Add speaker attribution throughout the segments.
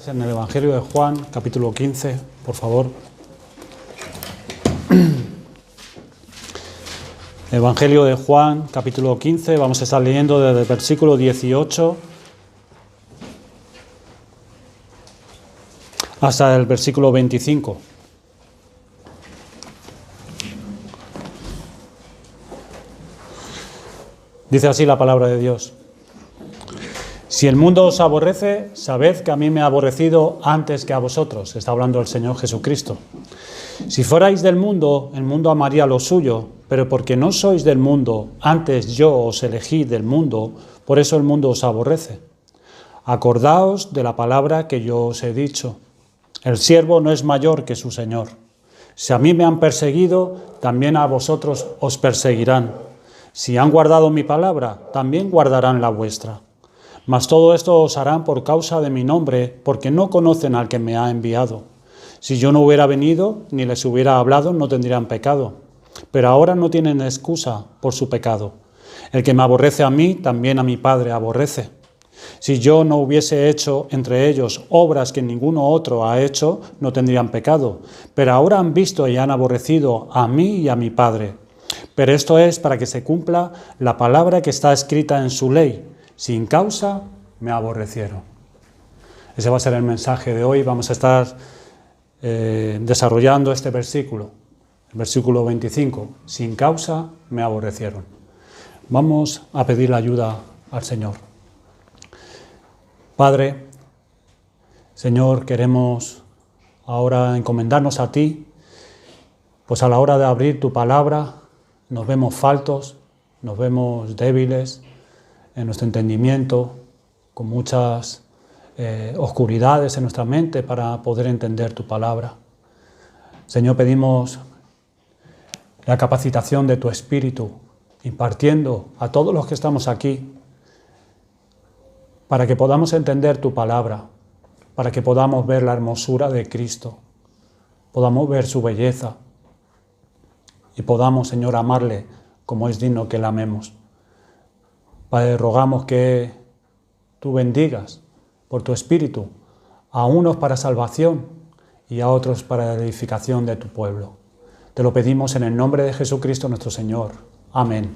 Speaker 1: En el Evangelio de Juan, capítulo 15, por favor. Evangelio de Juan, capítulo 15, vamos a estar leyendo desde el versículo 18 hasta el versículo 25. Dice así la palabra de Dios. Si el mundo os aborrece, sabed que a mí me ha aborrecido antes que a vosotros. Está hablando el Señor Jesucristo. Si fuerais del mundo, el mundo amaría lo suyo, pero porque no sois del mundo, antes yo os elegí del mundo, por eso el mundo os aborrece. Acordaos de la palabra que yo os he dicho. El siervo no es mayor que su Señor. Si a mí me han perseguido, también a vosotros os perseguirán. Si han guardado mi palabra, también guardarán la vuestra. Mas todo esto os harán por causa de mi nombre, porque no conocen al que me ha enviado. Si yo no hubiera venido, ni les hubiera hablado, no tendrían pecado. Pero ahora no tienen excusa por su pecado. El que me aborrece a mí, también a mi Padre aborrece. Si yo no hubiese hecho entre ellos obras que ninguno otro ha hecho, no tendrían pecado. Pero ahora han visto y han aborrecido a mí y a mi Padre. Pero esto es para que se cumpla la palabra que está escrita en su ley. Sin causa me aborrecieron. Ese va a ser el mensaje de hoy. Vamos a estar desarrollando este versículo, el versículo 25. Sin causa me aborrecieron. Vamos a pedir la ayuda al Señor. Padre, Señor, queremos ahora encomendarnos a ti, pues a la hora de abrir tu palabra nos vemos faltos, nos vemos débiles en nuestro entendimiento, con muchas oscuridades en nuestra mente para poder entender tu palabra. Señor, pedimos la capacitación de tu Espíritu, impartiendo a todos los que estamos aquí, para que podamos entender tu palabra, para que podamos ver la hermosura de Cristo, podamos ver su belleza y podamos, Señor, amarle como es digno que le amemos. Padre, rogamos que tú bendigas por tu Espíritu a unos para salvación y a otros para la edificación de tu pueblo. Te lo pedimos en el nombre de Jesucristo nuestro Señor. Amén.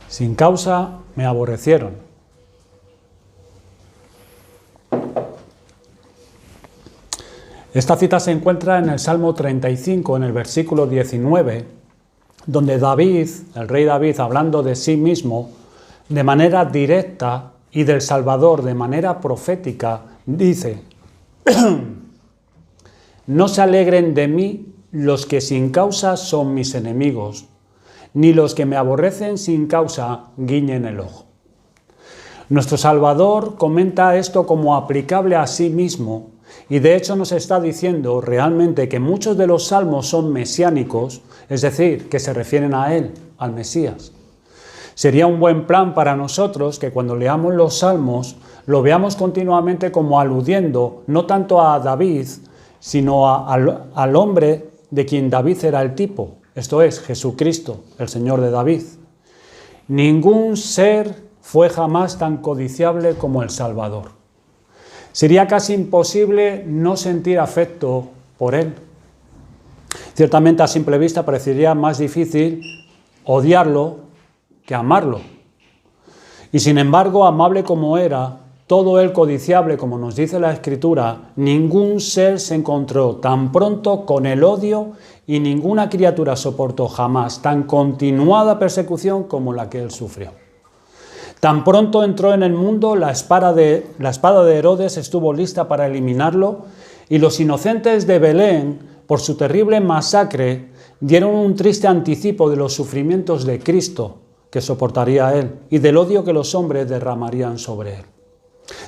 Speaker 1: Sin causa me aborrecieron. Esta cita se encuentra en el Salmo 35, en el versículo 19, donde David, el rey David, hablando de sí mismo, de manera directa y del Salvador de manera profética, dice: no se alegren de mí los que sin causa son mis enemigos, ni los que me aborrecen sin causa guiñen el ojo. Nuestro Salvador comenta esto como aplicable a sí mismo, y de hecho nos está diciendo realmente que muchos de los salmos son mesiánicos, es decir, que se refieren a él, al Mesías. Sería un buen plan para nosotros que cuando leamos los salmos lo veamos continuamente como aludiendo no tanto a David, sino al hombre de quien David era el tipo, esto es, Jesucristo, el Señor de David. Ningún ser fue jamás tan codiciable como el Salvador. Sería casi imposible no sentir afecto por él. Ciertamente a simple vista parecería más difícil odiarlo que amarlo. Y sin embargo, amable como era, todo él codiciable como nos dice la Escritura, ningún ser se encontró tan pronto con el odio y ninguna criatura soportó jamás tan continuada persecución como la que él sufrió. Tan pronto entró en el mundo, la espada de Herodes estuvo lista para eliminarlo, y los inocentes de Belén, por su terrible masacre, dieron un triste anticipo de los sufrimientos de Cristo que soportaría él y del odio que los hombres derramarían sobre él.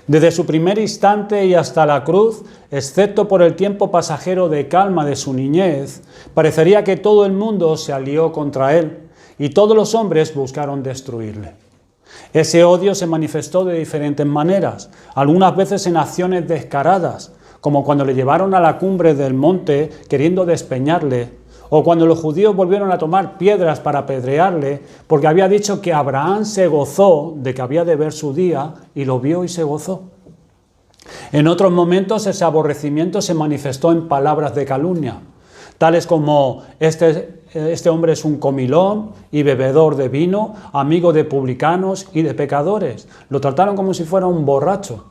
Speaker 1: Desde su primer instante y hasta la cruz, excepto por el tiempo pasajero de calma de su niñez, parecería que todo el mundo se alió contra él y todos los hombres buscaron destruirle. Ese odio se manifestó de diferentes maneras, algunas veces en acciones descaradas, como cuando le llevaron a la cumbre del monte queriendo despeñarle, o cuando los judíos volvieron a tomar piedras para apedrearle, porque había dicho que Abraham se gozó de que había de ver su día, y lo vio y se gozó. En otros momentos ese aborrecimiento se manifestó en palabras de calumnia, tales como este hombre es un comilón y bebedor de vino, amigo de publicanos y de pecadores. Lo trataron como si fuera un borracho.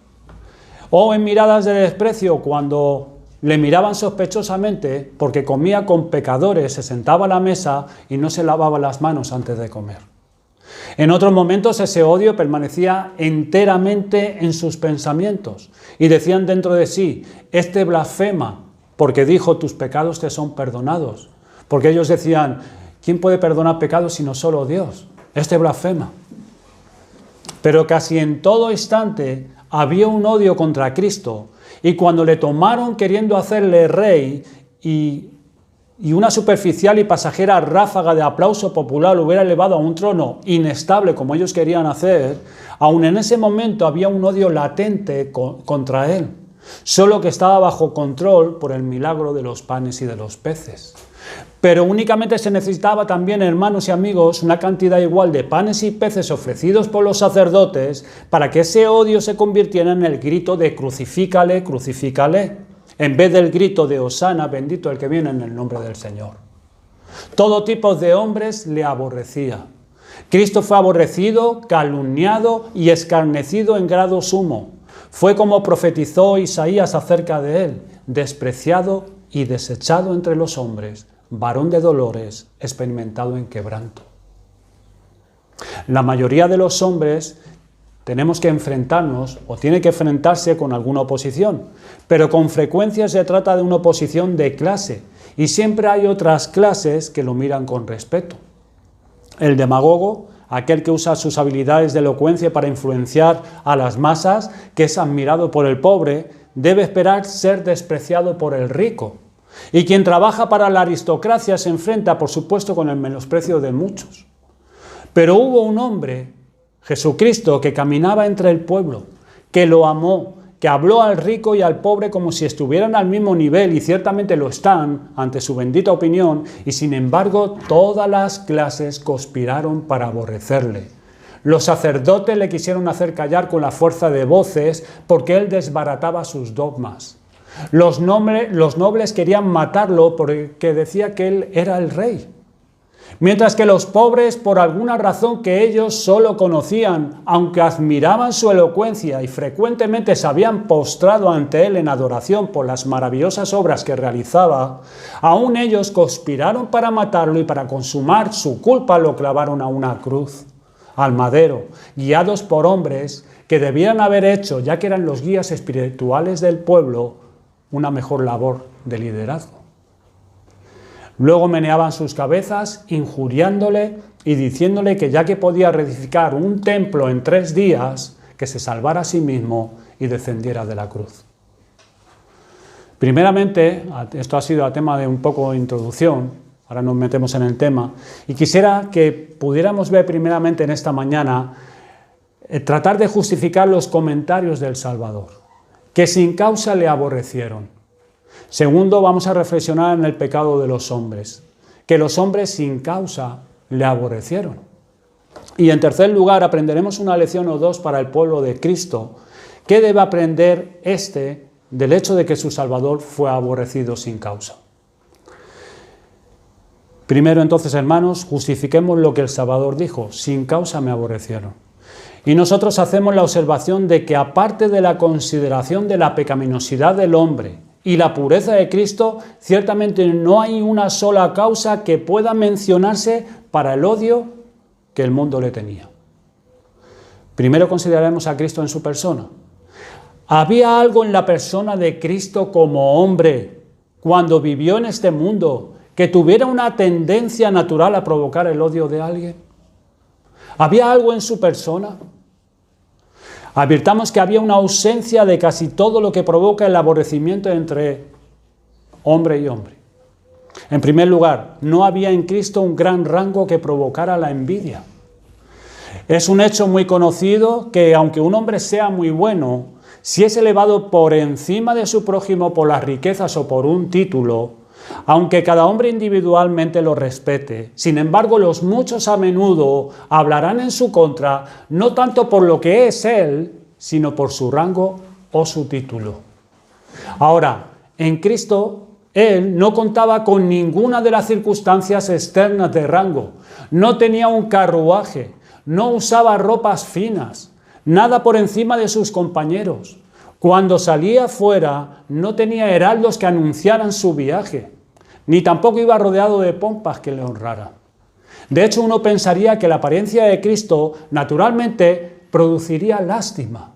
Speaker 1: O en miradas de desprecio, cuando le miraban sospechosamente porque comía con pecadores, se sentaba a la mesa y no se lavaba las manos antes de comer. En otros momentos ese odio permanecía enteramente en sus pensamientos y decían dentro de sí, este blasfema porque dijo tus pecados te son perdonados. Porque ellos decían, ¿quién puede perdonar pecados sino solo Dios? Este blasfema. Pero casi en todo instante había un odio contra Cristo y cuando le tomaron queriendo hacerle rey y una superficial y pasajera ráfaga de aplauso popular lo hubiera elevado a un trono inestable como ellos querían hacer, aún en ese momento había un odio latente contra él, solo que estaba bajo control por el milagro de los panes y de los peces. Pero únicamente se necesitaba también, hermanos y amigos, una cantidad igual de panes y peces ofrecidos por los sacerdotes para que ese odio se convirtiera en el grito de crucifícale, crucifícale, en vez del grito de Hosana, bendito el que viene en el nombre del Señor. Todo tipo de hombres le aborrecía. Cristo fue aborrecido, calumniado y escarnecido en grado sumo. Fue como profetizó Isaías acerca de él, despreciado y desechado entre los hombres, varón de dolores, experimentado en quebranto. La mayoría de los hombres tenemos que enfrentarnos o tiene que enfrentarse con alguna oposición, pero con frecuencia se trata de una oposición de clase y siempre hay otras clases que lo miran con respeto. El demagogo, aquel que usa sus habilidades de elocuencia para influenciar a las masas, que es admirado por el pobre, debe esperar ser despreciado por el rico. Y quien trabaja para la aristocracia se enfrenta, por supuesto, con el menosprecio de muchos. Pero hubo un hombre, Jesucristo, que caminaba entre el pueblo, que lo amó, que habló al rico y al pobre como si estuvieran al mismo nivel, y ciertamente lo están, ante su bendita opinión, y sin embargo todas las clases conspiraron para aborrecerle. Los sacerdotes le quisieron hacer callar con la fuerza de voces porque él desbarataba sus dogmas. Los nobles querían matarlo porque decía que él era el rey. Mientras que los pobres, por alguna razón que ellos solo conocían, aunque admiraban su elocuencia y frecuentemente se habían postrado ante él en adoración por las maravillosas obras que realizaba, aún ellos conspiraron para matarlo y para consumar su culpa lo clavaron a una cruz, al madero, guiados por hombres que debían haber hecho, ya que eran los guías espirituales del pueblo, una mejor labor de liderazgo. Luego meneaban sus cabezas, injuriándole y diciéndole que ya que podía reedificar un templo en 3 días, que se salvara a sí mismo y descendiera de la cruz. Primeramente, esto ha sido a tema de un poco de introducción, ahora nos metemos en el tema, y quisiera que pudiéramos ver primeramente en esta mañana, tratar de justificar los comentarios del Salvador, que sin causa le aborrecieron. Segundo, vamos a reflexionar en el pecado de los hombres, que los hombres sin causa le aborrecieron. Y en tercer lugar, aprenderemos una lección o dos para el pueblo de Cristo. ¿Qué debe aprender del hecho de que su Salvador fue aborrecido sin causa? Primero, entonces, hermanos, justifiquemos lo que el Salvador dijo: sin causa me aborrecieron. Y nosotros hacemos la observación de que, aparte de la consideración de la pecaminosidad del hombre y la pureza de Cristo, ciertamente no hay una sola causa que pueda mencionarse para el odio que el mundo le tenía. Primero consideraremos a Cristo en su persona. ¿Había algo en la persona de Cristo como hombre, cuando vivió en este mundo, que tuviera una tendencia natural a provocar el odio de alguien? ¿Había algo en su persona? Advirtamos que había una ausencia de casi todo lo que provoca el aborrecimiento entre hombre y hombre. En primer lugar, no había en Cristo un gran rango que provocara la envidia. Es un hecho muy conocido que, aunque un hombre sea muy bueno, si es elevado por encima de su prójimo por las riquezas o por un título, aunque cada hombre individualmente lo respete, sin embargo los muchos a menudo hablarán en su contra, no tanto por lo que es él, sino por su rango o su título. Ahora, en Cristo, Él no contaba con ninguna de las circunstancias externas de rango. No tenía un carruaje, no usaba ropas finas, nada por encima de sus compañeros. Cuando salía fuera, no tenía heraldos que anunciaran su viaje, ni tampoco iba rodeado de pompas que le honraran. De hecho, uno pensaría que la apariencia de Cristo naturalmente produciría lástima.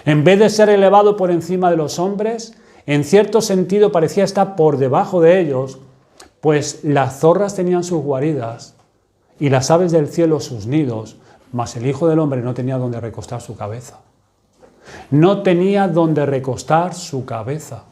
Speaker 1: En vez de ser elevado por encima de los hombres, en cierto sentido parecía estar por debajo de ellos, pues las zorras tenían sus guaridas y las aves del cielo sus nidos, mas el Hijo del Hombre no tenía donde recostar su cabeza. No tenía donde recostar su cabeza.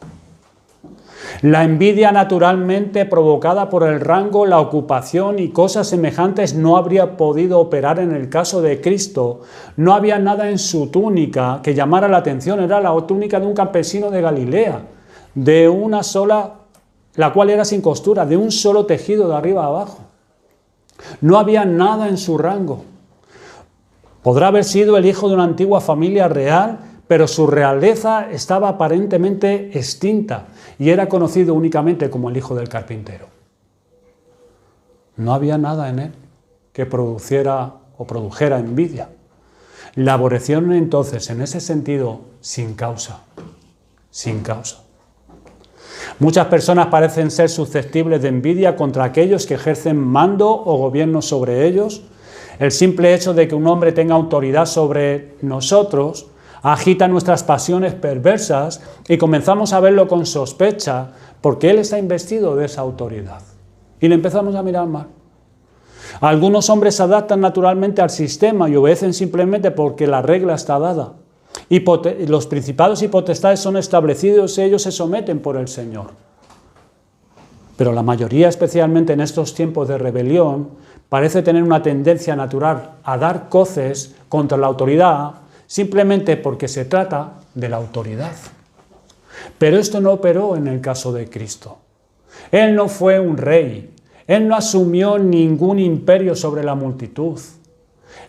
Speaker 1: La envidia naturalmente provocada por el rango, la ocupación y cosas semejantes no habría podido operar en el caso de Cristo. No había nada en su túnica que llamara la atención. Era la túnica de un campesino de Galilea, de una sola, la cual era sin costura, de un solo tejido de arriba a abajo. No había nada en su rango. Podrá haber sido el hijo de una antigua familia real, pero su realeza estaba aparentemente extinta y era conocido únicamente como el hijo del carpintero. No había nada en él que produjera envidia. La aborrecieron entonces, en ese sentido, sin causa. Sin causa. Muchas personas parecen ser susceptibles de envidia contra aquellos que ejercen mando o gobierno sobre ellos. El simple hecho de que un hombre tenga autoridad sobre nosotros agita nuestras pasiones perversas y comenzamos a verlo con sospecha porque él está investido de esa autoridad. Y le empezamos a mirar mal. Algunos hombres se adaptan naturalmente al sistema y obedecen simplemente porque la regla está dada. Y los principados y potestades son establecidos y ellos se someten por el Señor. Pero la mayoría, especialmente en estos tiempos de rebelión, parece tener una tendencia natural a dar coces contra la autoridad simplemente porque se trata de la autoridad. Pero esto no operó en el caso de Cristo. Él no fue un rey. Él no asumió ningún imperio sobre la multitud.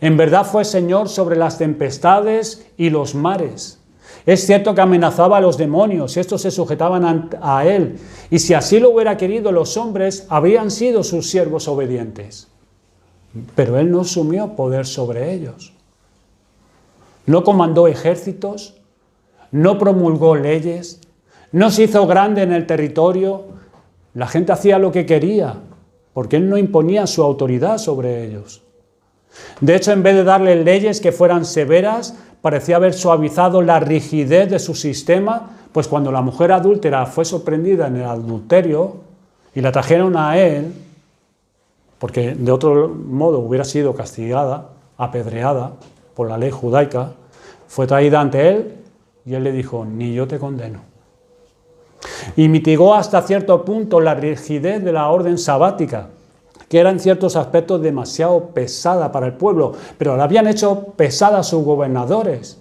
Speaker 1: En verdad fue Señor sobre las tempestades y los mares. Es cierto que amenazaba a los demonios y estos se sujetaban a Él. Y si así lo hubiera querido, los hombres habrían sido sus siervos obedientes. Pero Él no asumió poder sobre ellos. No comandó ejércitos, no promulgó leyes, no se hizo grande en el territorio. La gente hacía lo que quería, porque Él no imponía su autoridad sobre ellos. De hecho, en vez de darle leyes que fueran severas, parecía haber suavizado la rigidez de su sistema, pues cuando la mujer adúltera fue sorprendida en el adulterio y la trajeron a Él, porque de otro modo hubiera sido castigada, apedreada por la ley judaica, fue traída ante Él y Él le dijo: ni yo te condeno. Y mitigó hasta cierto punto la rigidez de la orden sabática, que era en ciertos aspectos demasiado pesada para el pueblo, pero la habían hecho pesada a sus gobernadores,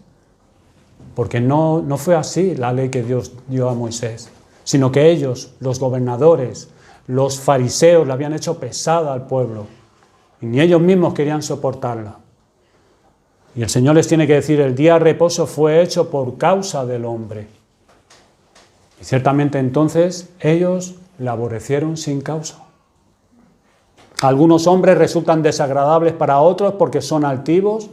Speaker 1: porque no fue así la ley que Dios dio a Moisés, sino que ellos, los gobernadores, los fariseos, la habían hecho pesada al pueblo, y ni ellos mismos querían soportarla. Y el Señor les tiene que decir: el día de reposo fue hecho por causa del hombre. Y ciertamente entonces ellos la aborrecieron sin causa. Algunos hombres resultan desagradables para otros porque son altivos.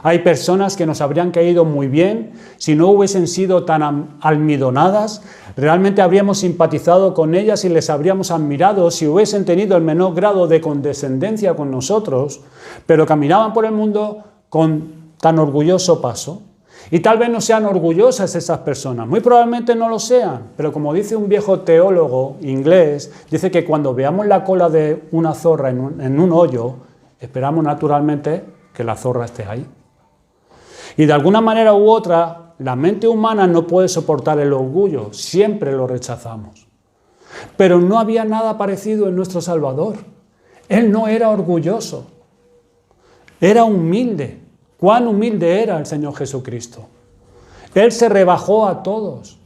Speaker 1: Hay personas que nos habrían caído muy bien si no hubiesen sido tan almidonadas. Realmente habríamos simpatizado con ellas y les habríamos admirado si hubiesen tenido el menor grado de condescendencia con nosotros, pero caminaban por el mundo con tan orgulloso paso. Y tal vez no sean orgullosas esas personas, muy probablemente no lo sean, pero como dice un viejo teólogo inglés, dice que cuando veamos la cola de una zorra en un hoyo, esperamos naturalmente que la zorra esté ahí. Y de alguna manera u otra, la mente humana no puede soportar el orgullo, siempre lo rechazamos. Pero no había nada parecido en nuestro Salvador. Él no era orgulloso, era humilde. Cuán humilde era el Señor Jesucristo. Él se rebajó a todos,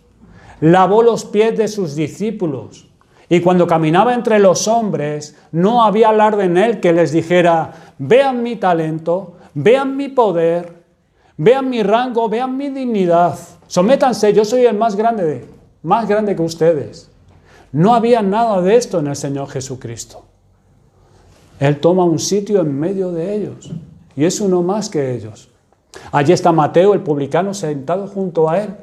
Speaker 1: lavó los pies de sus discípulos y cuando caminaba entre los hombres no había alarde en Él que les dijera: vean mi talento, vean mi poder, Vean mi rango, vean mi dignidad. Sométanse, yo soy el más grande que ustedes. No había nada de esto en el Señor Jesucristo. Él toma un sitio en medio de ellos y es uno más que ellos. Allí está Mateo, el publicano, sentado junto a él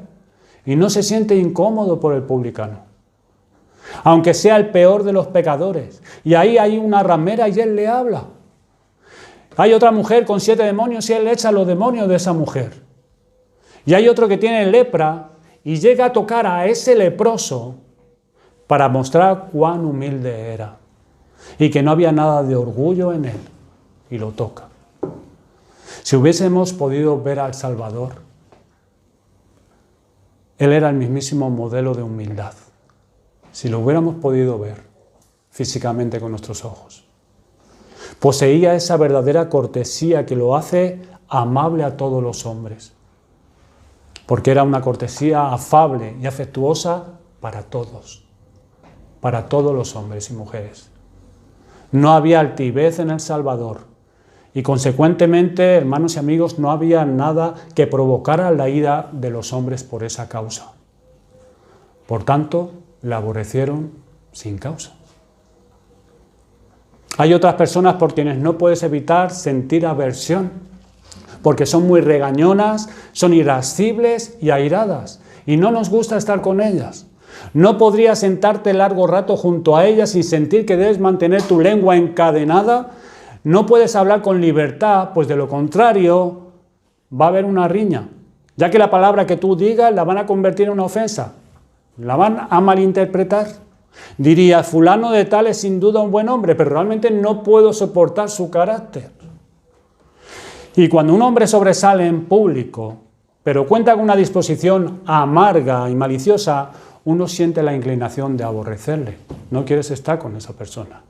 Speaker 1: y no se siente incómodo por el publicano. Aunque sea el peor de los pecadores. Y ahí hay una ramera y él le habla. Hay otra mujer con 7 demonios y él echa los demonios de esa mujer. Y hay otro que tiene lepra y llega a tocar a ese leproso para mostrar cuán humilde era y que no había nada de orgullo en él, y lo toca. Si hubiésemos podido ver al Salvador, él era el mismísimo modelo de humildad. Si lo hubiéramos podido ver físicamente con nuestros ojos. Poseía esa verdadera cortesía que lo hace amable a todos los hombres, porque era una cortesía afable y afectuosa para todos los hombres y mujeres. No había altivez en el Salvador y consecuentemente, hermanos y amigos, no había nada que provocara la ira de los hombres por esa causa. Por tanto, la aborrecieron sin causa. Hay otras personas por quienes no puedes evitar sentir aversión, porque son muy regañonas, son irascibles y airadas, y no nos gusta estar con ellas. No podrías sentarte largo rato junto a ellas sin sentir que debes mantener tu lengua encadenada. No puedes hablar con libertad, pues de lo contrario va a haber una riña, ya que la palabra que tú digas la van a convertir en una ofensa, la van a malinterpretar. Diría, fulano de tal es sin duda un buen hombre, pero realmente no puedo soportar su carácter. Y cuando un hombre sobresale en público, pero cuenta con una disposición amarga y maliciosa, uno siente la inclinación de aborrecerle. No quieres estar con esa persona.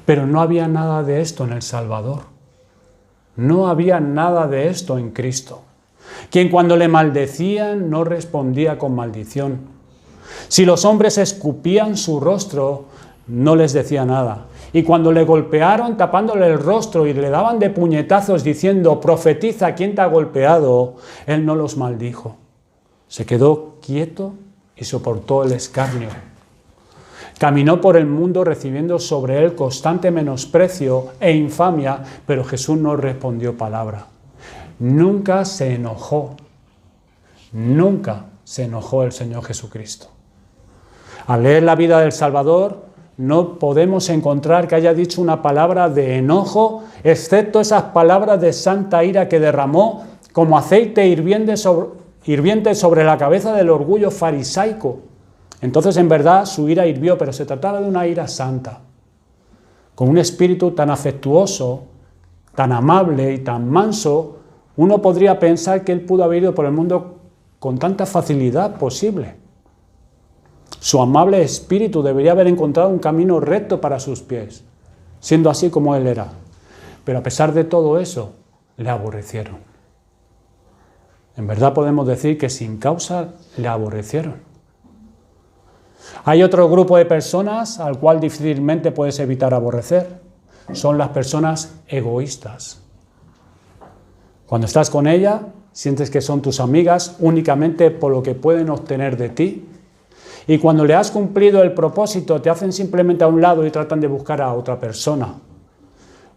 Speaker 1: Pero no había nada de esto en el Salvador. No había nada de esto en Cristo, quien cuando le maldecían no respondía con maldición. Si los hombres escupían su rostro, no les decía nada. Y cuando le golpearon tapándole el rostro y le daban de puñetazos diciendo, profetiza, ¿quién te ha golpeado?, él no los maldijo. Se quedó quieto y soportó el escarnio. Caminó por el mundo recibiendo sobre él constante menosprecio e infamia, pero Jesús no respondió palabra. Nunca se enojó. Nunca se enojó el Señor Jesucristo. Al leer la vida del Salvador, no podemos encontrar que haya dicho una palabra de enojo, excepto esas palabras de santa ira que derramó como aceite hirviente sobre la cabeza del orgullo farisaico. Entonces, en verdad, su ira hirvió, pero se trataba de una ira santa, con un espíritu tan afectuoso, tan amable y tan manso. Uno podría pensar que él pudo haber ido por el mundo con tanta facilidad posible. Su amable espíritu debería haber encontrado un camino recto para sus pies, siendo así como él era. Pero a pesar de todo eso, le aborrecieron. En verdad podemos decir que sin causa le aborrecieron. Hay otro grupo de personas al cual difícilmente puedes evitar aborrecer. Son las personas egoístas. Cuando estás con ella, sientes que son tus amigas únicamente por lo que pueden obtener de ti. Y cuando le has cumplido el propósito, te hacen simplemente a un lado y tratan de buscar a otra persona.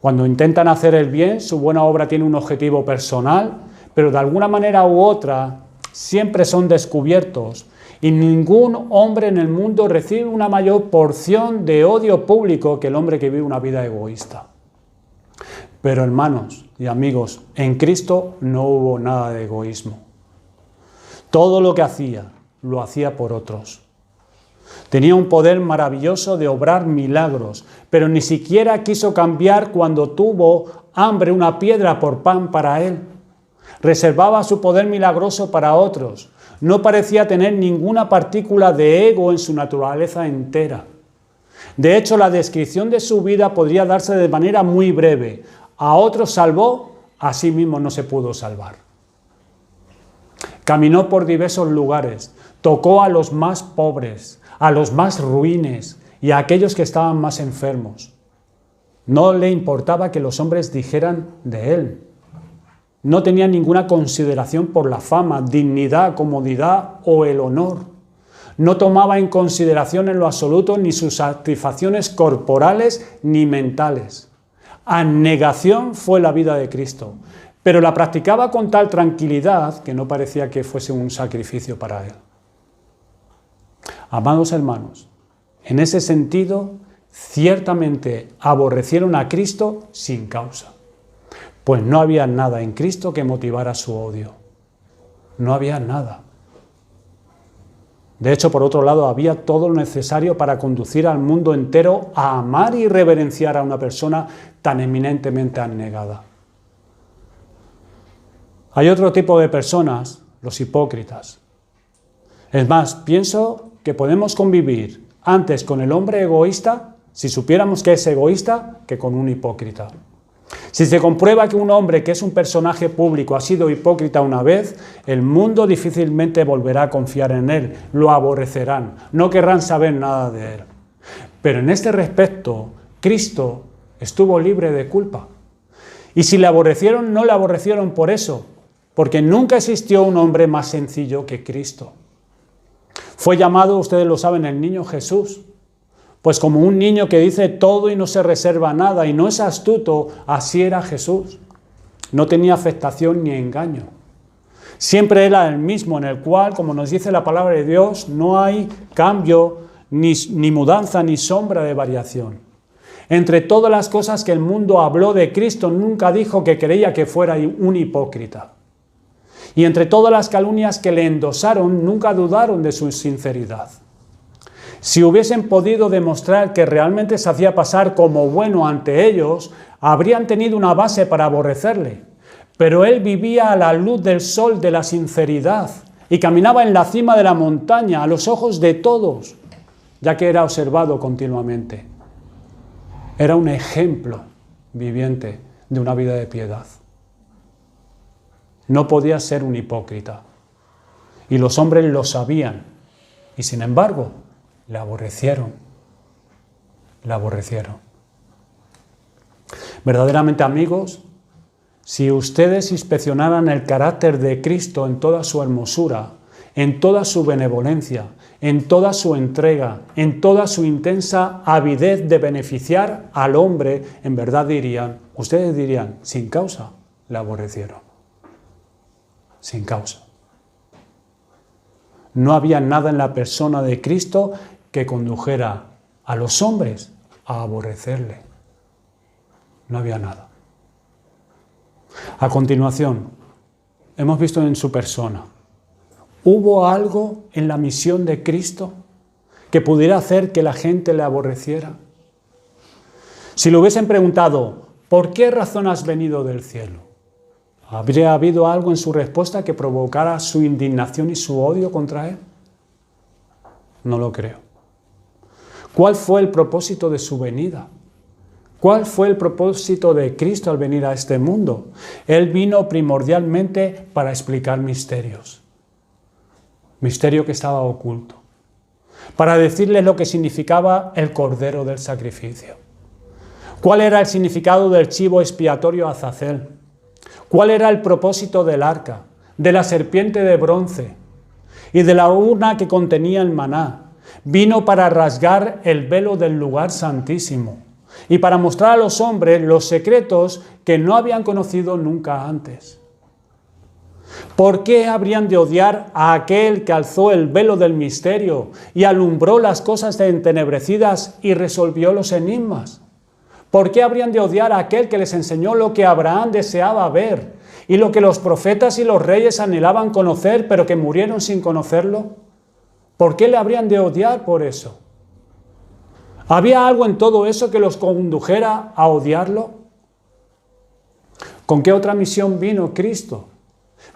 Speaker 1: Cuando intentan hacer el bien, su buena obra tiene un objetivo personal, pero de alguna manera u otra siempre son descubiertos. Y ningún hombre en el mundo recibe una mayor porción de odio público que el hombre que vive una vida egoísta. Pero hermanos y amigos, en Cristo no hubo nada de egoísmo. Todo lo que hacía, lo hacía por otros. Tenía un poder maravilloso de obrar milagros, pero ni siquiera quiso cambiar cuando tuvo hambre una piedra por pan para él. Reservaba su poder milagroso para otros. No parecía tener ninguna partícula de ego en su naturaleza entera. De hecho, la descripción de su vida podría darse de manera muy breve. A otros salvó, a sí mismo no se pudo salvar. Caminó por diversos lugares, tocó a los más pobres, a los más ruines y a aquellos que estaban más enfermos. No le importaba que los hombres dijeran de él. No tenía ninguna consideración por la fama, dignidad, comodidad o el honor. No tomaba en consideración en lo absoluto ni sus satisfacciones corporales ni mentales. Abnegación fue la vida de Cristo, pero la practicaba con tal tranquilidad que no parecía que fuese un sacrificio para él. Amados hermanos, en ese sentido, ciertamente aborrecieron a Cristo sin causa, pues no había nada en Cristo que motivara su odio. No había nada. De hecho, por otro lado, había todo lo necesario para conducir al mundo entero a amar y reverenciar a una persona tan eminentemente abnegada. Hay otro tipo de personas, los hipócritas. Es más, pienso que podemos convivir antes con el hombre egoísta, si supiéramos que es egoísta, que con un hipócrita. Si se comprueba que un hombre que es un personaje público ha sido hipócrita una vez, el mundo difícilmente volverá a confiar en él, lo aborrecerán, no querrán saber nada de él. Pero en este respecto, Cristo estuvo libre de culpa. Y si le aborrecieron, no le aborrecieron por eso, porque nunca existió un hombre más sencillo que Cristo. Fue llamado, ustedes lo saben, el niño Jesús. Pues como un niño que dice todo y no se reserva nada y no es astuto, así era Jesús. No tenía afectación ni engaño. Siempre era el mismo, en el cual, como nos dice la palabra de Dios, no hay cambio, ni mudanza, ni sombra de variación. Entre todas las cosas que el mundo habló de Cristo, nunca dijo que creía que fuera un hipócrita. Y entre todas las calumnias que le endosaron, nunca dudaron de su sinceridad. Si hubiesen podido demostrar que realmente se hacía pasar como bueno ante ellos, habrían tenido una base para aborrecerle. Pero él vivía a la luz del sol de la sinceridad y caminaba en la cima de la montaña a los ojos de todos, ya que era observado continuamente. Era un ejemplo viviente de una vida de piedad. No podía ser un hipócrita. Y los hombres lo sabían. Y sin embargo, le aborrecieron. Le aborrecieron. Verdaderamente, amigos, si ustedes inspeccionaran el carácter de Cristo en toda su hermosura, en toda su benevolencia, en toda su entrega, en toda su intensa avidez de beneficiar al hombre, en verdad ustedes dirían, sin causa, le aborrecieron. Sin causa. No había nada en la persona de Cristo que condujera a los hombres a aborrecerle. No había nada. A continuación, hemos visto en su persona, ¿hubo algo en la misión de Cristo que pudiera hacer que la gente le aborreciera? Si le hubiesen preguntado, ¿por qué razón has venido del cielo? ¿Habría habido algo en su respuesta que provocara su indignación y su odio contra él? No lo creo. ¿Cuál fue el propósito de su venida? ¿Cuál fue el propósito de Cristo al venir a este mundo? Él vino primordialmente para explicar misterios. Misterio que estaba oculto. Para decirles lo que significaba el cordero del sacrificio. ¿Cuál era el significado del chivo expiatorio Azazel? ¿Cuál era el propósito del arca, de la serpiente de bronce y de la urna que contenía el maná? Vino para rasgar el velo del lugar santísimo y para mostrar a los hombres los secretos que no habían conocido nunca antes. ¿Por qué habrían de odiar a aquel que alzó el velo del misterio y alumbró las cosas entenebrecidas y resolvió los enigmas? ¿Por qué habrían de odiar a aquel que les enseñó lo que Abraham deseaba ver y lo que los profetas y los reyes anhelaban conocer, pero que murieron sin conocerlo? ¿Por qué le habrían de odiar por eso? ¿Había algo en todo eso que los condujera a odiarlo? ¿Con qué otra misión vino Cristo?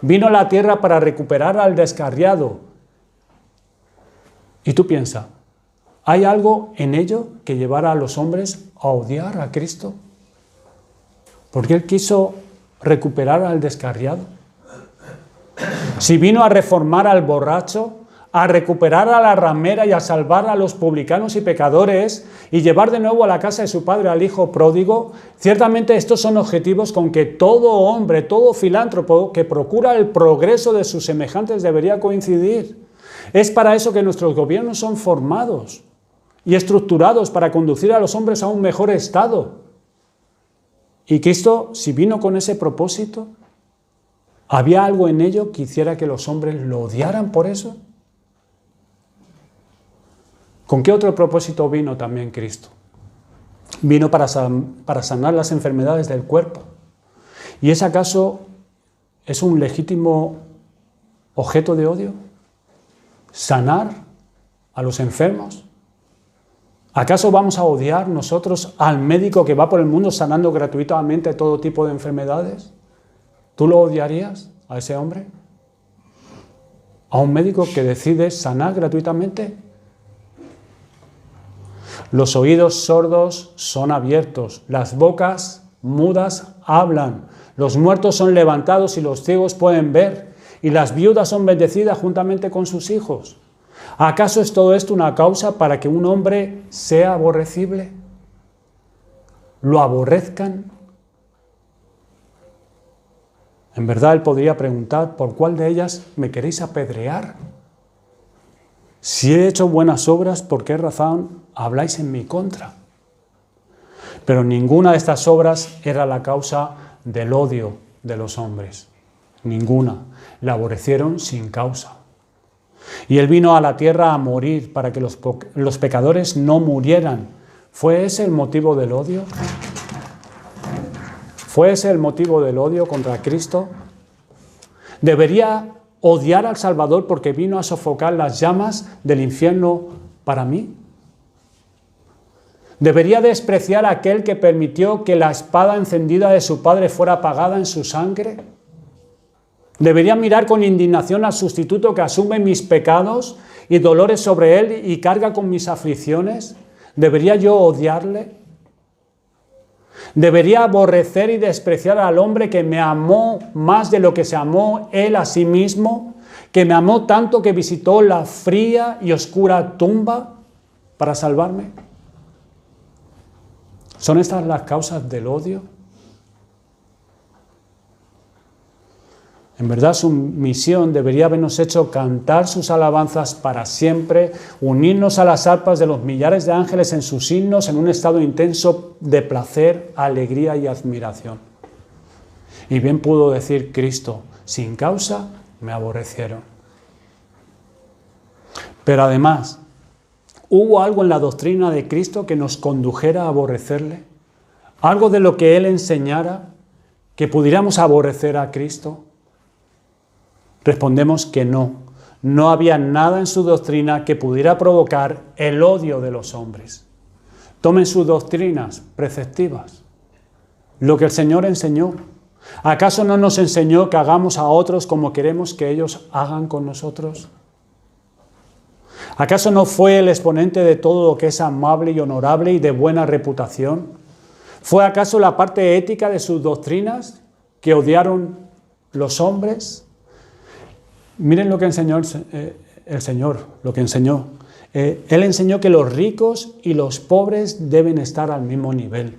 Speaker 1: Vino a la tierra para recuperar al descarriado. Y tú piensas, ¿hay algo en ello que llevara a los hombres a odiar a Cristo? ¿Por qué él quiso recuperar al descarriado? Si vino a reformar al borracho, a recuperar a la ramera y a salvar a los publicanos y pecadores y llevar de nuevo a la casa de su padre al hijo pródigo, ciertamente estos son objetivos con que todo hombre, todo filántropo que procura el progreso de sus semejantes debería coincidir. Es para eso que nuestros gobiernos son formados y estructurados para conducir a los hombres a un mejor estado. Y Cristo, si vino con ese propósito, ¿había algo en ello que hiciera que los hombres lo odiaran por eso? ¿Con qué otro propósito vino también Cristo? Vino para sanar las enfermedades del cuerpo. ¿Y es acaso un legítimo objeto de odio? ¿Sanar a los enfermos? ¿Acaso vamos a odiar nosotros al médico que va por el mundo sanando gratuitamente todo tipo de enfermedades? ¿Tú lo odiarías a ese hombre? ¿A un médico que decide sanar gratuitamente? Los oídos sordos son abiertos, las bocas mudas hablan, los muertos son levantados y los ciegos pueden ver, y las viudas son bendecidas juntamente con sus hijos. ¿Acaso es todo esto una causa para que un hombre sea aborrecible? ¿Lo aborrezcan? En verdad él podría preguntar, ¿por cuál de ellas me queréis apedrear? Si he hecho buenas obras, ¿por qué razón habláis en mi contra? Pero ninguna de estas obras era la causa del odio de los hombres. Ninguna. La aborrecieron sin causa. Y él vino a la tierra a morir para que los pecadores no murieran. ¿Fue ese el motivo del odio? ¿Fue ese el motivo del odio contra Cristo? ¿Debería odiar al Salvador porque vino a sofocar las llamas del infierno para mí? ¿Debería despreciar a aquel que permitió que la espada encendida de su Padre fuera apagada en su sangre? ¿Debería mirar con indignación al sustituto que asume mis pecados y dolores sobre él y carga con mis aflicciones? ¿Debería yo odiarle? ¿Debería aborrecer y despreciar al hombre que me amó más de lo que se amó él a sí mismo? ¿Que me amó tanto que visitó la fría y oscura tumba para salvarme? ¿Son estas las causas del odio? En verdad su misión debería habernos hecho cantar sus alabanzas para siempre, unirnos a las arpas de los millares de ángeles en sus himnos en un estado intenso de placer, alegría y admiración. Y bien pudo decir Cristo, sin causa me aborrecieron. Pero además, ¿hubo algo en la doctrina de Cristo que nos condujera a aborrecerle? ¿Algo de lo que Él enseñara que pudiéramos aborrecer a Cristo? Respondemos que no. No había nada en su doctrina que pudiera provocar el odio de los hombres. Tomen sus doctrinas preceptivas, lo que el Señor enseñó. ¿Acaso no nos enseñó que hagamos a otros como queremos que ellos hagan con nosotros? ¿Acaso no fue el exponente de todo lo que es amable y honorable y de buena reputación? ¿Fue acaso la parte ética de sus doctrinas que odiaron los hombres? Miren lo que enseñó el Señor, lo que enseñó. Él enseñó que los ricos y los pobres deben estar al mismo nivel.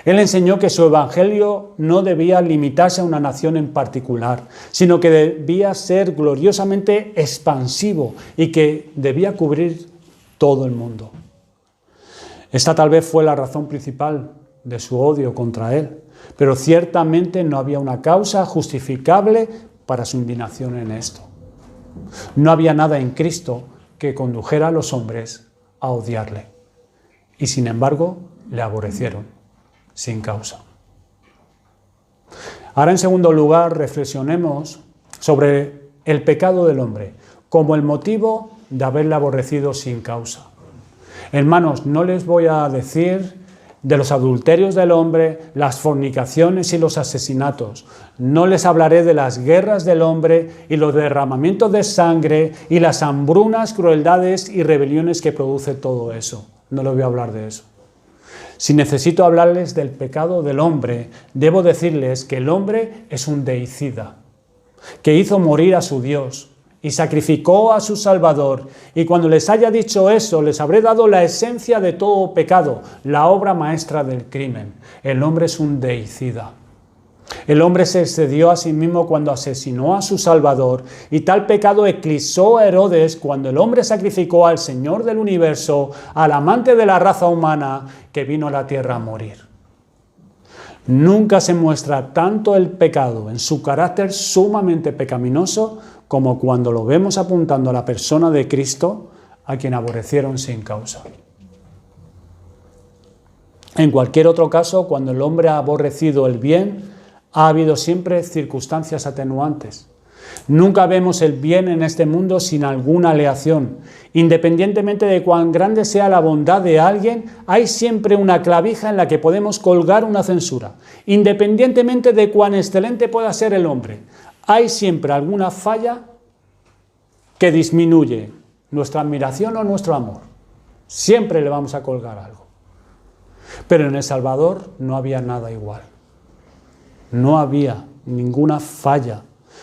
Speaker 1: Él enseñó que su evangelio no debía limitarse a una nación en particular, sino que debía ser gloriosamente expansivo y que debía cubrir todo el mundo. Esta tal vez fue la razón principal de su odio contra él, pero ciertamente no había una causa justificable para su indignación en esto. No había nada en Cristo que condujera a los hombres a odiarle. Y sin embargo, le aborrecieron, sin causa. Ahora, en segundo lugar, reflexionemos sobre el pecado del hombre, como el motivo de haberle aborrecido sin causa. Hermanos, no les voy a decir de los adulterios del hombre, las fornicaciones y los asesinatos. No les hablaré de las guerras del hombre y los derramamientos de sangre y las hambrunas, crueldades y rebeliones que produce todo eso. No les voy a hablar de eso. Si necesito hablarles del pecado del hombre, debo decirles que el hombre es un deicida, que hizo morir a su Dios y sacrificó a su Salvador. Y cuando les haya dicho eso, les habré dado la esencia de todo pecado, la obra maestra del crimen. El hombre es un deicida. El hombre se excedió a sí mismo cuando asesinó a su Salvador, y tal pecado eclipsó a Herodes cuando el hombre sacrificó al Señor del universo, al amante de la raza humana que vino a la tierra a morir. Nunca se muestra tanto el pecado en su carácter sumamente pecaminoso como cuando lo vemos apuntando a la persona de Cristo, a quien aborrecieron sin causa. En cualquier otro caso, cuando el hombre ha aborrecido el bien, ha habido siempre circunstancias atenuantes. Nunca vemos el bien en este mundo sin alguna aleación. Independientemente de cuán grande sea la bondad de alguien, hay siempre una clavija en la que podemos colgar una censura. Independientemente de cuán excelente pueda ser el hombre, hay siempre alguna falla que disminuye nuestra admiración o nuestro amor. Siempre le vamos a colgar algo. Pero en El Salvador no había nada igual. No había ninguna falla.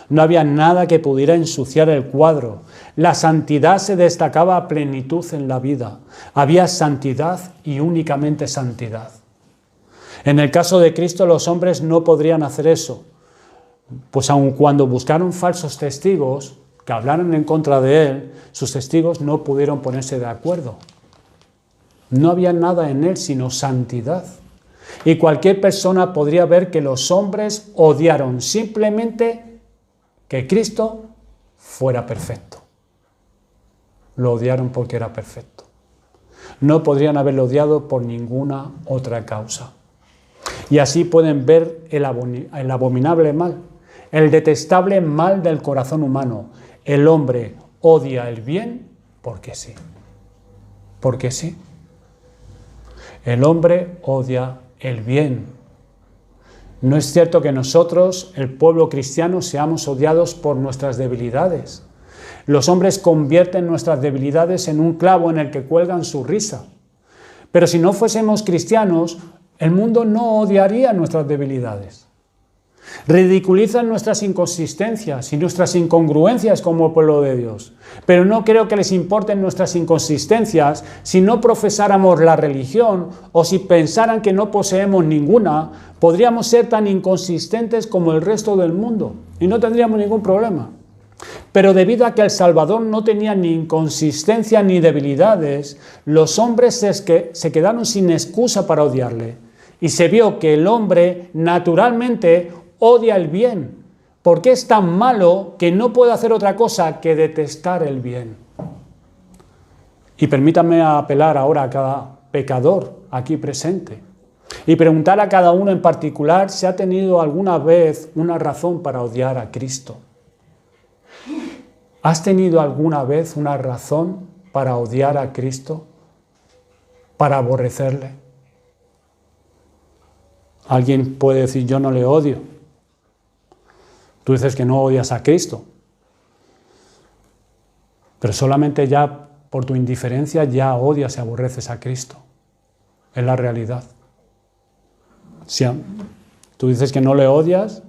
Speaker 1: No había nada que pudiera ensuciar el cuadro. La santidad se destacaba a plenitud en la vida. Había santidad y únicamente santidad. En el caso de Cristo, los hombres no podrían hacer eso, pues aun cuando buscaron falsos testigos que hablaran en contra de él, sus testigos no pudieron ponerse de acuerdo. No había nada en él sino santidad. Y cualquier persona podría ver que los hombres odiaron simplemente que Cristo fuera perfecto. Lo odiaron porque era perfecto. No podrían haberlo odiado por ninguna otra causa. Y así pueden ver el abominable mal, el detestable mal del corazón humano. El hombre odia el bien porque sí. Porque sí. El hombre odia el bien. No es cierto que nosotros, el pueblo cristiano, seamos odiados por nuestras debilidades. Los hombres convierten nuestras debilidades en un clavo en el que cuelgan su risa. Pero si no fuésemos cristianos, el mundo no odiaría nuestras debilidades. Ridiculizan nuestras inconsistencias y nuestras incongruencias como pueblo de Dios. Pero no creo que les importen nuestras inconsistencias si no profesáramos la religión o si pensaran que no poseemos ninguna. Podríamos ser tan inconsistentes como el resto del mundo y no tendríamos ningún problema. Pero debido a que El Salvador no tenía ni inconsistencia ni debilidades, los hombres se quedaron sin excusa para odiarle. Y se vio que el hombre naturalmente odia el bien, porque es tan malo que no puede hacer otra cosa que detestar el bien. Y permítanme apelar ahora a cada pecador aquí presente y preguntar a cada uno en particular si ha tenido alguna vez una razón para odiar a Cristo. ¿Has tenido alguna vez una razón para odiar a Cristo? ¿Para aborrecerle? Alguien puede decir, yo no le odio. Tú dices que no odias a Cristo. Pero solamente ya por tu indiferencia ya odias y aborreces a Cristo. Es la realidad. Si tú dices que no le odias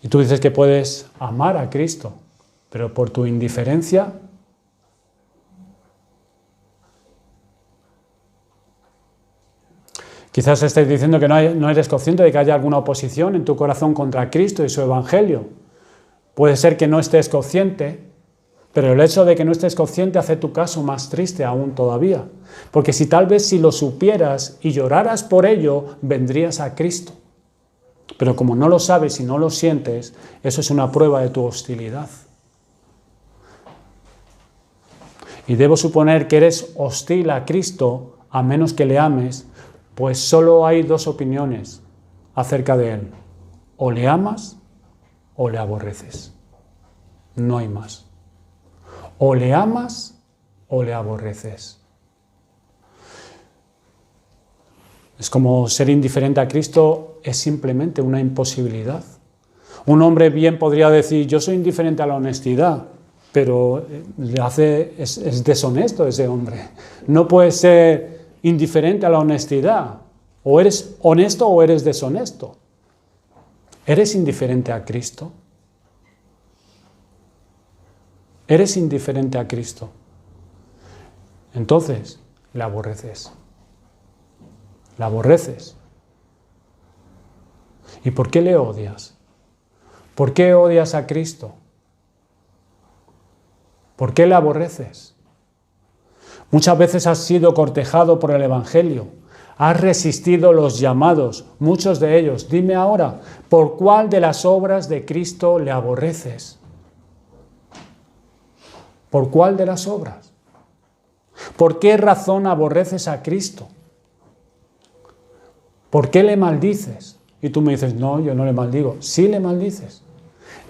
Speaker 1: y tú dices que puedes amar a Cristo, pero por tu indiferencia quizás estés diciendo que no eres consciente de que haya alguna oposición en tu corazón contra Cristo y su Evangelio. Puede ser que no estés consciente, pero el hecho de que no estés consciente hace tu caso más triste aún todavía. Porque si tal vez si lo supieras y lloraras por ello, vendrías a Cristo. Pero como no lo sabes y no lo sientes, eso es una prueba de tu hostilidad. Y debo suponer que eres hostil a Cristo a menos que le ames, pues solo hay dos opiniones acerca de Él. O le amas o le aborreces. No hay más. O le amas o le aborreces. Es como ser indiferente a Cristo es simplemente una imposibilidad. Un hombre bien podría decir, yo soy indiferente a la honestidad, pero es deshonesto ese hombre. No puede ser indiferente a la honestidad. O eres honesto o eres deshonesto. ¿Eres indiferente a Cristo? Eres indiferente a Cristo. Entonces, le aborreces. Le aborreces. ¿Y por qué le odias? ¿Por qué odias a Cristo? ¿Por qué le aborreces? Muchas veces has sido cortejado por el Evangelio. Has resistido los llamados, muchos de ellos. Dime ahora, ¿por cuál de las obras de Cristo le aborreces? ¿Por cuál de las obras? ¿Por qué razón aborreces a Cristo? ¿Por qué le maldices? Y tú me dices, no, yo no le maldigo. Sí le maldices.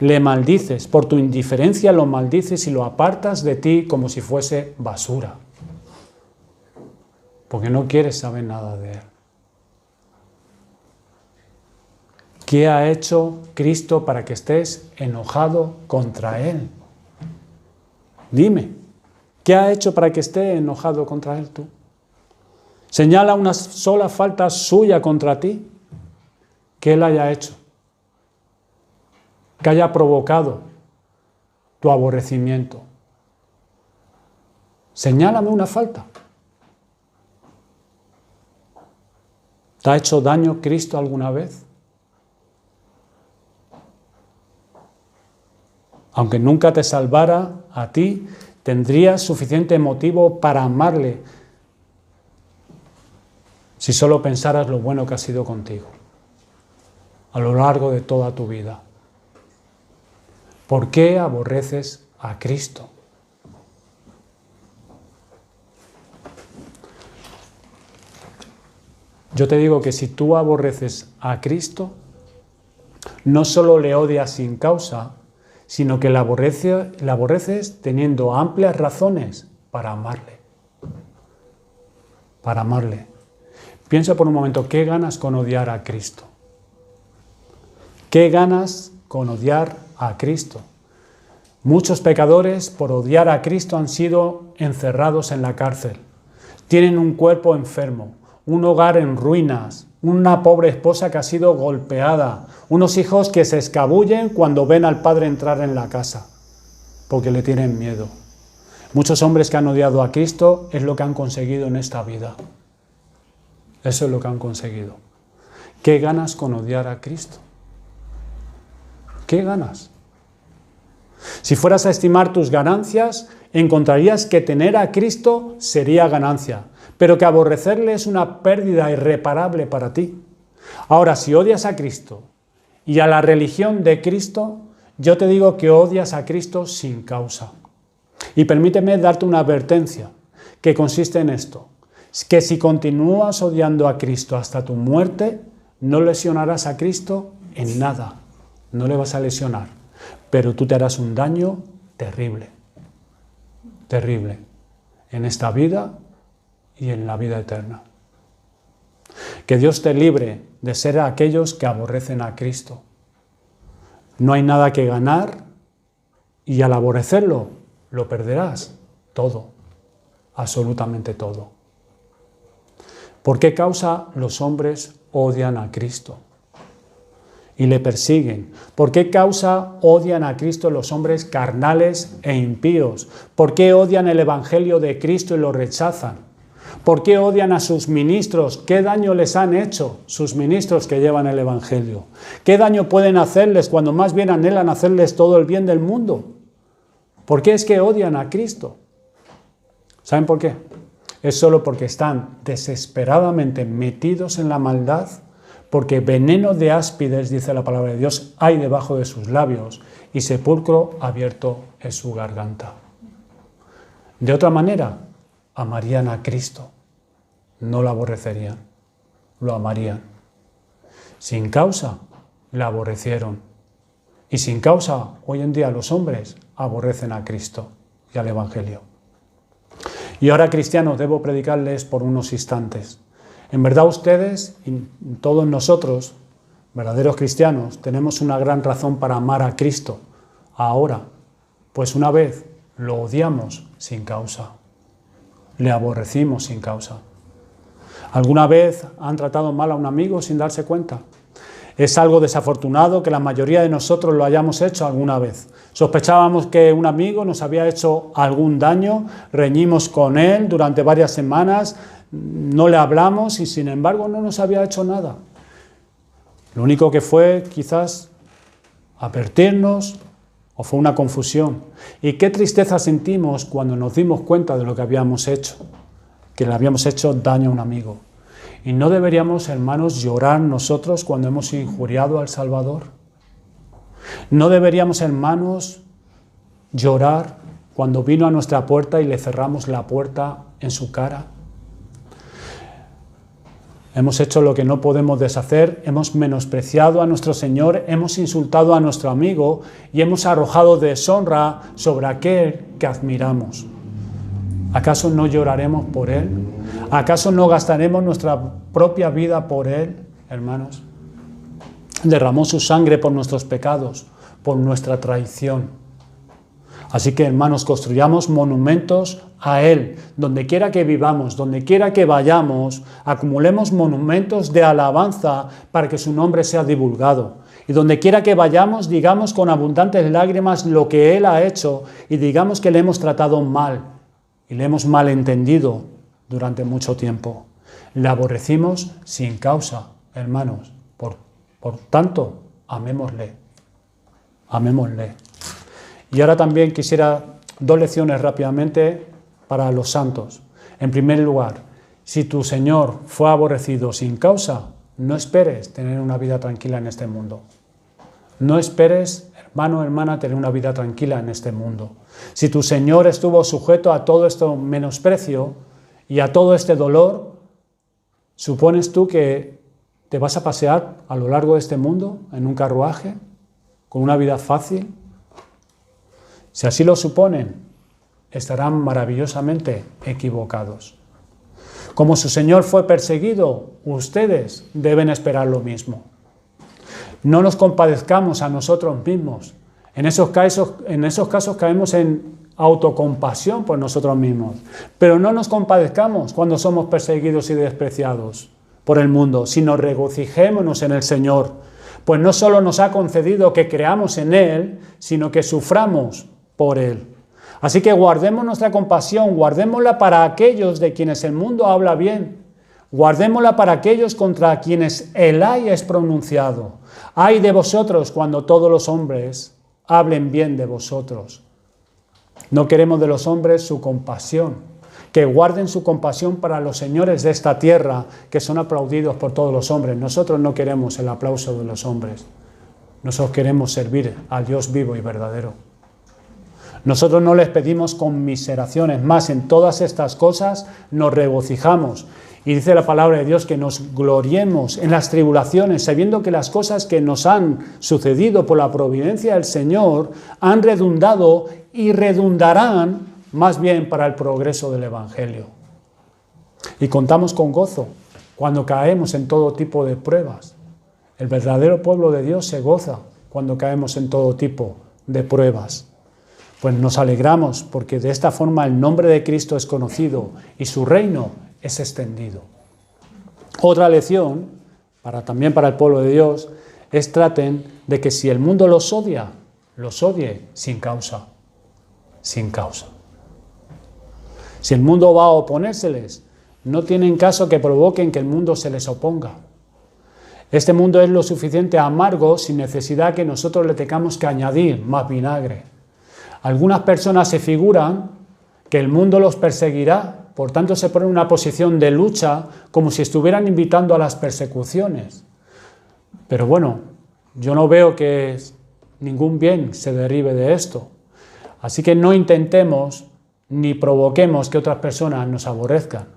Speaker 1: Le maldices, por tu indiferencia lo maldices y lo apartas de ti como si fuese basura. Porque no quieres saber nada de Él. ¿Qué ha hecho Cristo para que estés enojado contra Él? Dime, ¿qué ha hecho para que esté enojado contra Él tú? Señala una sola falta suya contra ti que Él haya hecho, que haya provocado tu aborrecimiento. Señálame una falta. ¿Te ha hecho daño Cristo alguna vez? Aunque nunca te salvara a ti, tendrías suficiente motivo para amarle si solo pensaras lo bueno que ha sido contigo a lo largo de toda tu vida. ¿Por qué aborreces a Cristo? Yo te digo que si tú aborreces a Cristo, no solo le odias sin causa, sino que le aborreces teniendo amplias razones para amarle. Para amarle. Piensa por un momento, ¿qué ganas con odiar a Cristo? ¿Qué ganas con odiar a Cristo? Muchos pecadores, por odiar a Cristo, han sido encerrados en la cárcel. Tienen un cuerpo enfermo, un hogar en ruinas, una pobre esposa que ha sido golpeada, unos hijos que se escabullen cuando ven al padre entrar en la casa, porque le tienen miedo. Muchos hombres que han odiado a Cristo es lo que han conseguido en esta vida. Eso es lo que han conseguido. ¿Qué ganas con odiar a Cristo? ¿Qué ganas? Si fueras a estimar tus ganancias, encontrarías que tener a Cristo sería ganancia, pero que aborrecerle es una pérdida irreparable para ti. Ahora, si odias a Cristo y a la religión de Cristo, yo te digo que odias a Cristo sin causa. Y permíteme darte una advertencia, que consiste en esto, que si continúas odiando a Cristo hasta tu muerte, no lesionarás a Cristo en nada, no le vas a lesionar, pero tú te harás un daño terrible, terrible, en esta vida y en la vida eterna. Que Dios te libre de ser aquellos que aborrecen a Cristo. No hay nada que ganar y al aborrecerlo lo perderás todo, absolutamente todo. ¿Por qué causa los hombres odian a Cristo y le persiguen? ¿Por qué causa odian a Cristo los hombres carnales e impíos? ¿Por qué odian el Evangelio de Cristo y lo rechazan? ¿Por qué odian a sus ministros? ¿Qué daño les han hecho sus ministros que llevan el Evangelio? ¿Qué daño pueden hacerles cuando más bien anhelan hacerles todo el bien del mundo? ¿Por qué es que odian a Cristo? ¿Saben por qué? Es solo porque están desesperadamente metidos en la maldad, porque veneno de áspides, dice la palabra de Dios, hay debajo de sus labios y sepulcro abierto es su garganta. De otra manera, amarían a Cristo, no lo aborrecerían, lo amarían. Sin causa, le aborrecieron. Y sin causa, hoy en día los hombres aborrecen a Cristo y al Evangelio. Y ahora, cristianos, debo predicarles por unos instantes. En verdad ustedes y todos nosotros, verdaderos cristianos, tenemos una gran razón para amar a Cristo ahora, pues una vez lo odiamos sin causa, le aborrecimos sin causa. ¿Alguna vez han tratado mal a un amigo sin darse cuenta? Es algo desafortunado que la mayoría de nosotros lo hayamos hecho alguna vez. Sospechábamos que un amigo nos había hecho algún daño, reñimos con él durante varias semanas, no le hablamos y sin embargo no nos había hecho nada. Lo único que fue quizás advertirnos o fue una confusión. Y qué tristeza sentimos cuando nos dimos cuenta de lo que habíamos hecho, que le habíamos hecho daño a un amigo. ¿Y no deberíamos, hermanos, llorar nosotros cuando hemos injuriado al Salvador? ¿No deberíamos, hermanos, llorar cuando vino a nuestra puerta y le cerramos la puerta en su cara? Hemos hecho lo que no podemos deshacer, hemos menospreciado a nuestro Señor, hemos insultado a nuestro amigo y hemos arrojado deshonra sobre aquel que admiramos. ¿Acaso no lloraremos por Él? ¿Acaso no gastaremos nuestra propia vida por Él, hermanos? Derramó su sangre por nuestros pecados, por nuestra traición. Así que, hermanos, construyamos monumentos a Él. Donde quiera que vivamos, donde quiera que vayamos, acumulemos monumentos de alabanza para que su nombre sea divulgado. Y donde quiera que vayamos, digamos con abundantes lágrimas lo que Él ha hecho y digamos que le hemos tratado mal y le hemos malentendido durante mucho tiempo. Le aborrecimos sin causa, hermanos. Por tanto, amémosle. Amémosle. Y ahora también quisiera 2 lecciones rápidamente para los santos. En primer lugar, si tu Señor fue aborrecido sin causa, no esperes tener una vida tranquila en este mundo. No esperes, hermano o hermana, tener una vida tranquila en este mundo. Si tu Señor estuvo sujeto a todo este menosprecio y a todo este dolor, ¿supones tú que te vas a pasear a lo largo de este mundo en un carruaje, con una vida fácil? Si así lo suponen, estarán maravillosamente equivocados. Como su Señor fue perseguido, ustedes deben esperar lo mismo. No nos compadezcamos a nosotros mismos. En esos casos caemos en autocompasión por nosotros mismos. Pero no nos compadezcamos cuando somos perseguidos y despreciados por el mundo, sino regocijémonos en el Señor. Pues no solo nos ha concedido que creamos en Él, sino que suframos por Él. Así que guardemos nuestra compasión, guardémosla para aquellos de quienes el mundo habla bien, guardémosla para aquellos contra quienes el ay es pronunciado. Ay de vosotros cuando todos los hombres hablen bien de vosotros. No queremos de los hombres su compasión, que guarden su compasión para los señores de esta tierra, que son aplaudidos por todos los hombres. Nosotros no queremos el aplauso de los hombres, nosotros queremos servir al Dios vivo y verdadero. Nosotros no les pedimos conmiseraciones, más en todas estas cosas nos regocijamos. Y dice la palabra de Dios que nos gloriemos en las tribulaciones, sabiendo que las cosas que nos han sucedido por la providencia del Señor han redundado y redundarán más bien para el progreso del Evangelio. Y contamos con gozo cuando caemos en todo tipo de pruebas. El verdadero pueblo de Dios se goza cuando caemos en todo tipo de pruebas. Pues nos alegramos porque de esta forma el nombre de Cristo es conocido y su reino es extendido. Otra lección, también para el pueblo de Dios, es traten de que si el mundo los odie sin causa. Sin causa. Si el mundo va a oponérseles, no tienen caso que provoquen que el mundo se les oponga. Este mundo es lo suficiente amargo sin necesidad que nosotros le tengamos que añadir más vinagre. Algunas personas se figuran que el mundo los perseguirá, por tanto se ponen en una posición de lucha como si estuvieran invitando a las persecuciones. Pero bueno, yo no veo que ningún bien se derive de esto. Así que no intentemos ni provoquemos que otras personas nos aborrezcan.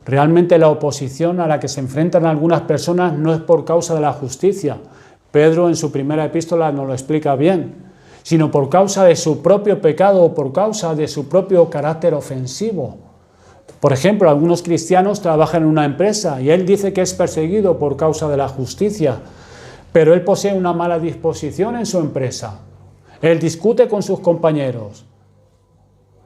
Speaker 1: Realmente la oposición a la que se enfrentan algunas personas no es por causa de la justicia. Pedro en su primera epístola nos lo explica bien, sino por causa de su propio pecado o por causa de su propio carácter ofensivo. Por ejemplo, algunos cristianos trabajan en una empresa y él dice que es perseguido por causa de la justicia, pero él posee una mala disposición en su empresa. Él discute con sus compañeros,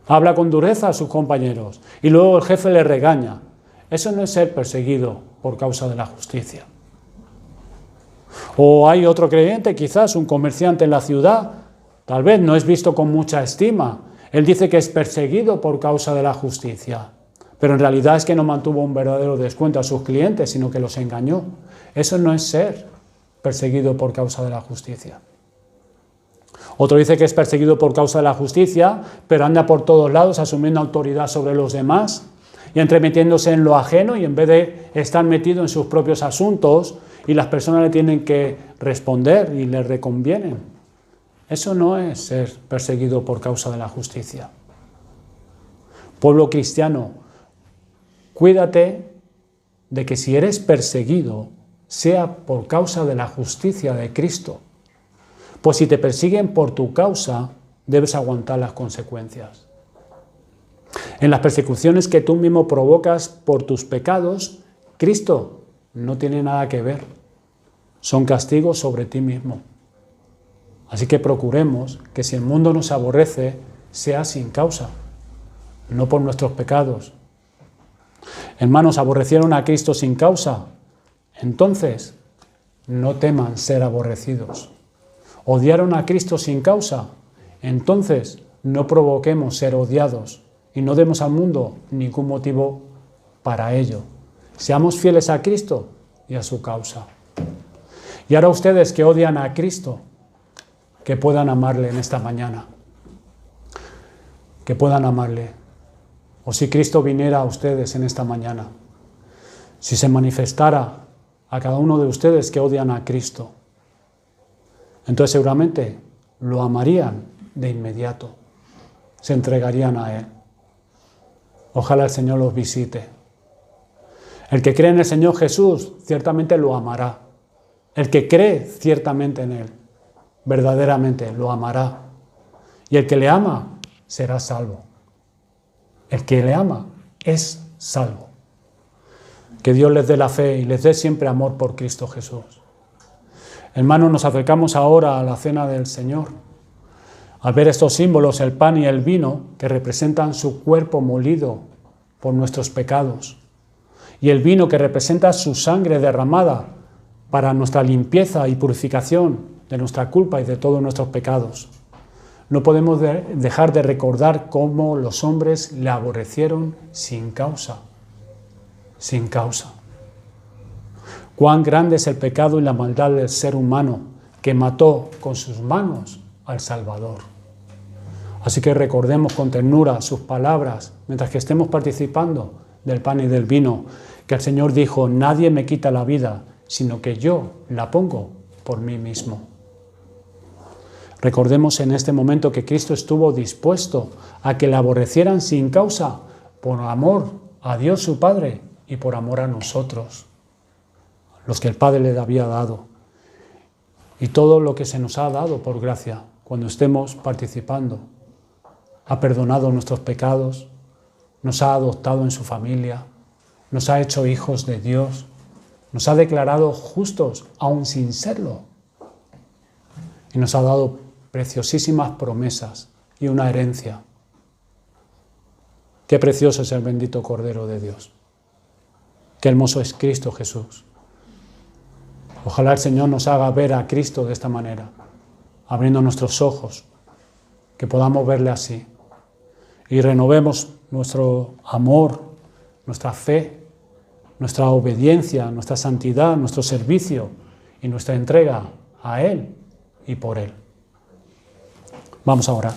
Speaker 1: habla con dureza a sus compañeros y luego el jefe le regaña. Eso no es ser perseguido por causa de la justicia. O hay otro creyente, quizás un comerciante en la ciudad, tal vez no es visto con mucha estima. Él dice que es perseguido por causa de la justicia, pero en realidad es que no mantuvo un verdadero descuento a sus clientes, sino que los engañó. Eso no es ser perseguido por causa de la justicia. Otro dice que es perseguido por causa de la justicia, pero anda por todos lados asumiendo autoridad sobre los demás y entremetiéndose en lo ajeno, y en vez de estar metido en sus propios asuntos y las personas le tienen que responder y le reconvienen. Eso no es ser perseguido por causa de la justicia. Pueblo cristiano, cuídate de que si eres perseguido, sea por causa de la justicia de Cristo. Pues si te persiguen por tu causa, debes aguantar las consecuencias. En las persecuciones que tú mismo provocas por tus pecados, Cristo no tiene nada que ver. Son castigos sobre ti mismo. Así que procuremos que si el mundo nos aborrece, sea sin causa, no por nuestros pecados. Hermanos, aborrecieron a Cristo sin causa. Entonces, no teman ser aborrecidos. Odiaron a Cristo sin causa. Entonces, no provoquemos ser odiados y no demos al mundo ningún motivo para ello. Seamos fieles a Cristo y a su causa. Y ahora ustedes que odian a Cristo, que puedan amarle en esta mañana. Que puedan amarle. O si Cristo viniera a ustedes en esta mañana, si se manifestara a cada uno de ustedes que odian a Cristo, entonces seguramente lo amarían de inmediato, se entregarían a Él. Ojalá el Señor los visite. El que cree en el Señor Jesús ciertamente lo amará. El que cree ciertamente en Él, verdaderamente lo amará. Y el que le ama será salvo. El que le ama es salvo. Que Dios les dé la fe y les dé siempre amor por Cristo Jesús. Hermanos, nos acercamos ahora a la cena del Señor. Al ver estos símbolos, el pan y el vino, que representan su cuerpo molido por nuestros pecados, y el vino que representa su sangre derramada para nuestra limpieza y purificación de nuestra culpa y de todos nuestros pecados, no podemos dejar de recordar cómo los hombres le aborrecieron sin causa. Sin causa. Cuán grande es el pecado y la maldad del ser humano que mató con sus manos al Salvador. Así que recordemos con ternura sus palabras mientras que estemos participando del pan y del vino, que el Señor dijo: nadie me quita la vida, sino que yo la pongo por mí mismo. Recordemos en este momento que Cristo estuvo dispuesto a que le aborrecieran sin causa por amor a Dios su Padre y por amor a nosotros, los que el Padre le había dado. Y todo lo que se nos ha dado por gracia, cuando estemos participando, ha perdonado nuestros pecados, nos ha adoptado en su familia, nos ha hecho hijos de Dios, nos ha declarado justos aun sin serlo, y nos ha dado preciosísimas promesas y una herencia. Qué precioso es el bendito Cordero de Dios. Qué hermoso es Cristo Jesús. Ojalá el Señor nos haga ver a Cristo de esta manera, abriendo nuestros ojos, que podamos verle así, y renovemos nuestro amor, nuestra fe, nuestra obediencia, nuestra santidad, nuestro servicio y nuestra entrega a Él y por Él. Vamos a orar.